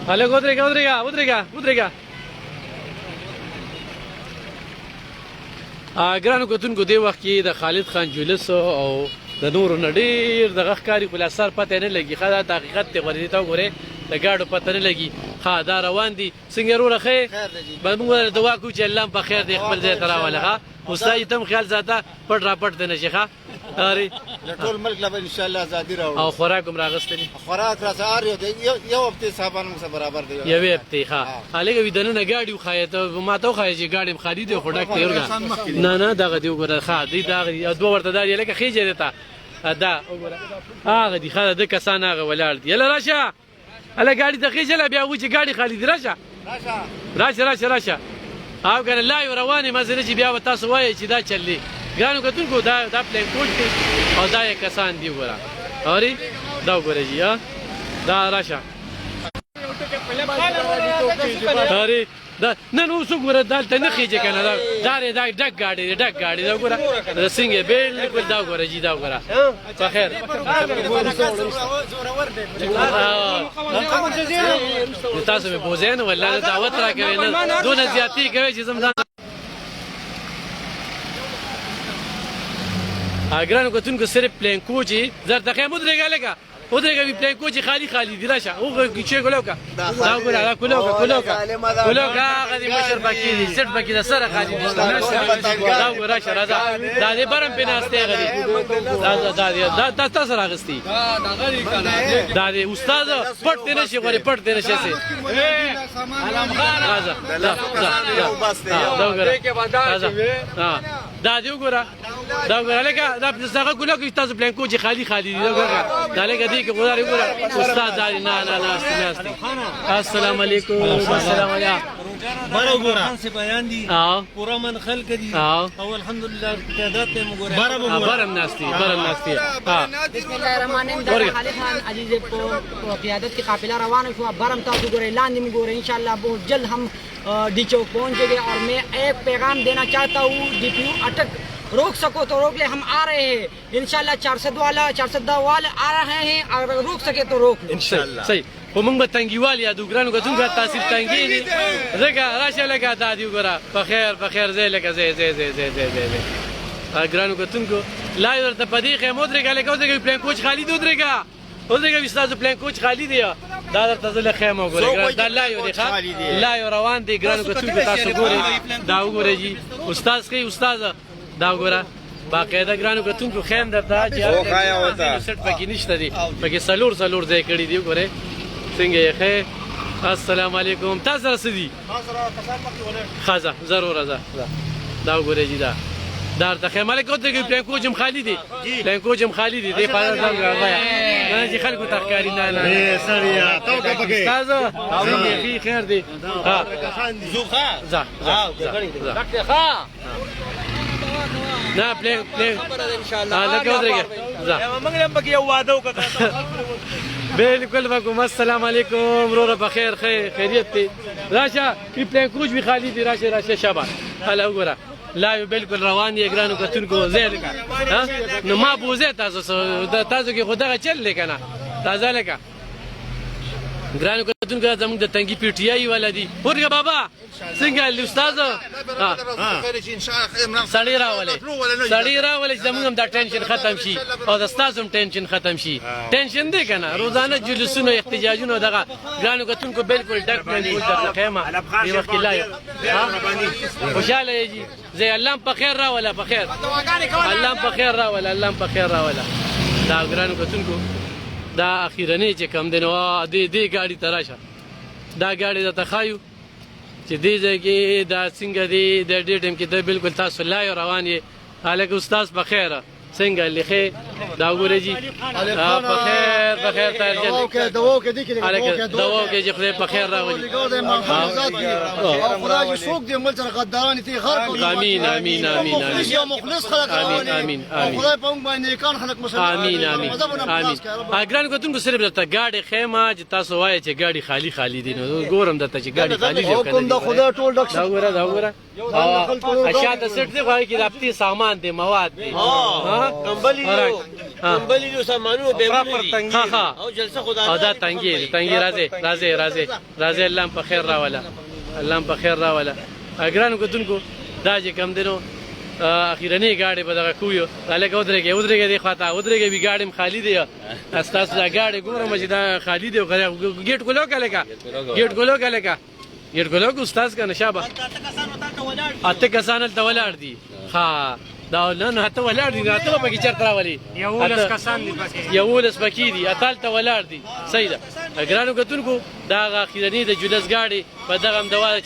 هلک ودرېږه ودرېږه ودرېږه ودرېږه. ګرانو کتونکو دې وخت کې د خالد خان جولس او د نورو نه ډېر دغه ښکاري خو لا سر پته نه لګي. ښه دا د حقیقت دی غوړې ته وګورئ د ګاډو پته نه لګي. ښه دا روان دي څنګه وروره ښه به موږ دعا کوو چې الله په خیر دی خپل ځای ته راوله. ښه استاد ته هم خیال ساته پټ راپټ دی نه شي. ښه د ټول ملک له ان شاء الله ازادي راوړو او خوراک هم راغستلی خوراک را سهار یو هفته صاحبان موږ سره برابر دی یوې هفتې. ښه هلکه وي دننه ګاډي وښایه ته ما ته وښایه چې ګاډي هم خالي دی خو ډک دی ورګه نه نه دغه دی وګوره. ښه دی دغه دوه ورته دا دی لکه خېجې دی ته دا وګوره هغه دي. ښه د کسان هغه ولاړ دي. یله راشه هله ګاډي ته خېجله بیا وایي چې ګاډي خالي دي. راشه راشه راشه راشه او کنه لا یو روانې مزه چې بیا به تاسو وایئ چې دا چل دی. ګرانو کتونکو دا پلین کوټ دی او دا یې کسان دي وګوره اورې دا وګوره جي دا راشه اورې دا نه نو څوک وګوره دلته نه خېجې که نه دا ډک ګاډی دی ډک ګاډی دی وګوره څنګه بالکل دا وګوره جي دا وګوره په خیر تاسو مې بوځئ نه والله دعوت راکوئ نه دونه زیاتې کوئ چې زم ځان ګرانو کتونکو صرف پلین کوچ زر دقیقه ودرېږه لکه ودرېږه وي پلین کوچ خالي خالي دي. راشه هغه چې ګلوکه دا وګوره دا کلوکه کلوکه کلوکه هغه دې مشر پکې دي سټ پکې د سره خالي دي. دا وګوره راشه راځه دا دې برم پې ناستې هغه دي دا تاسو راغستي دا دې استاد پټ دې نه شي غواړي پټ دې نه شي راځه دا وګوره راځه دا دې وګوره دا وګوره لکه دا څنګه کلوکه تاسو پلین کوچ خالي خالي دي دا لکه دې کې غوړې وګوره استاد دا نه نه ناستې ناستې. السلام علیکم السلام علیکم بره وګوره څه بیان دي پورا من خلک دي او الحمدلله تعداد ته وګوره برم ناستې برم ناستې. بسم الله الرحمن الرحیم. خالد خان عزیز په قیادت کی قافله روانه شو برم تاسو ګورئ لاندې مو ګورئ انشاءاللہ بہت جلد हम डी चौक पहुंच गए और मैं एक पैगाम देना चाहता हूँ DPU अटक रोक सको तो रोक ले हम आ रहे हैं इंशाल्लाह 410 वाले आ रहे हैं अगर रोक सके तो रोक इंशाल्लाह صحیح خو موږ به تنګیوال یادو ګرانو کتونکو تاثیر تنګي دي ځکه راشه لکه دا دي وګوره په خیر ځای لکه ځای ګرانو کتونکو لا یو ورته په دې خیمه ودرېږه لکه ودرېږه پلین کوچ خالي دی ودرېږه ستاسو پلین کوچ خالي دی دا درته زه له خیمه وګورئ دا لا یو دی لا یو روان دی ګرانو کتونکو تاسو ګورئ دا وګورئ جي استاد ښي استاد دا وګوره باقاعده ګرانو کتونکو خیم درته چې سټ پکې نشته دی پکې څلور ځای کړي دي وګورئ څنګه یې ښه. السلام علیکم تاسو سره څه دي ښه ځه ضرور ځه دا وګورئ جي دا درته خیمه لکه ودرېږئ پلین کوچ هم خالي دی پلین کوچ هم خالي دی دې پاره ځان راغلی نه چې خلکو ته ښکاري نه نه استاذ ښي خیر دی ځه نه پلین لکه ودرېږه ځه موږ هم پکې یو واده وکړو بالکل وکم السلام علیکم وروره بخیر خیریت دی راشه وي پلین کوچ وي خالي دی راشه شابه هله وګوره لا یو بالکل روان دی ګرانو کتونکو ځای لکه نو ما بوځئ تاسو کې خو دغه چل دی که نه تازه لکه ګرانو کتونکو زموږ د تنګي پي ټي آی والا دي ورګه بابا څنګه استاد سړی راولئ چې زموږ هم دا ټینشن ختم شي او د ستاسو هم ټینشن ختم شي ټینشن دی که نه روزانه جلوسونه احتجاجونه دغه ګرانو کتونکو بالکل ډک پلین درته خیمه دې وخت کې لا یو خوشحاله یې جي زه الله هم په خیر راوله په خیر الله هم په خیر راوله دا ګرانو کتونکو دا اخیرنی چې کم دی نو دې ګاډي ته راشه دا ګاډي درته ښایو چې دې ځای کې دا څنګه دی د دې ټایم کې د بالکل تاسو لا یو روان یې هلکه استاد په خیره څنګه لیخې دا وګورئ جي په خیر ترجل دواو کې دي دواو کې چې خدای په خیر راولي خدای څوک دې مل سره غداران ته غر امين یو مخلص خلک امين خدای په موږ باندې کان خلک مسلمان امين ګران کتونکو صرف درته ګاډي خیمه چې تاسو وایئ چې ګاډي خالي دي نو ګورم درته چې ګاډي خالي دي حکم د خدای ټول ډک دا وګوره اشیاء د سټ دی خو کې د خپل سامان دی مواد دی کمبلی بلې نو سامانونو به ولري ها ها او جلسه خدا او دا تنګي راځي الله په خیر راولا الله په خیر راولا اګرانو کتونکو دا چې کم دینو اخیرنی گاڑی په دغه کویو الګ ودرېږي دی خاطه ودرېږي وی گاډي خالی دی استاس دا گاډي ګورم چې دا خالی دی گیټ ګلو کله کا گیټ ګلو کو استاد کا نشابه اته کسان ته ولاړ دي ها دا نن هته ولاړ دي راته په کې چرته راولي یولس پکې دي اتل ته ولاړ دي صحیح ده اګرانو کتونکو دا اخیرنی د جلس گاډي په دغه مدواله